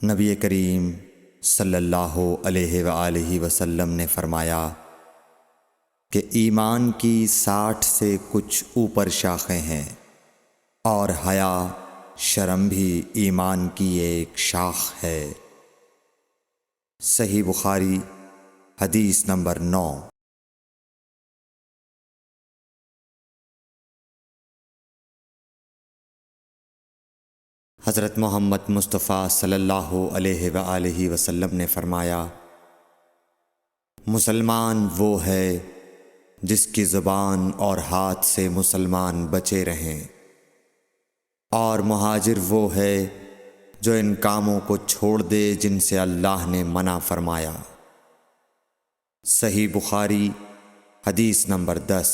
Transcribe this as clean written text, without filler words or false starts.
नबी करीम सल्लल्लाहु अलैहि वसल्लम ने फरमाया कि ईमान की 60 से कुछ ऊपर शाखें हैं और हया शर्म भी ईमान की एक शाख है। सही बुखारी हदीस नंबर 9। हज़रत मोहम्मद मुस्तफ़ा सल्लल्लाहु अलैहि वसल्लम ने फरमाया, मुसलमान वो है जिसकी ज़ुबान और हाथ से मुसलमान बचे रहें, और मुहाजिर वो है जो इन कामों को छोड़ दे जिनसे अल्लाह ने मना फरमाया। सही बुखारी हदीस नंबर 10।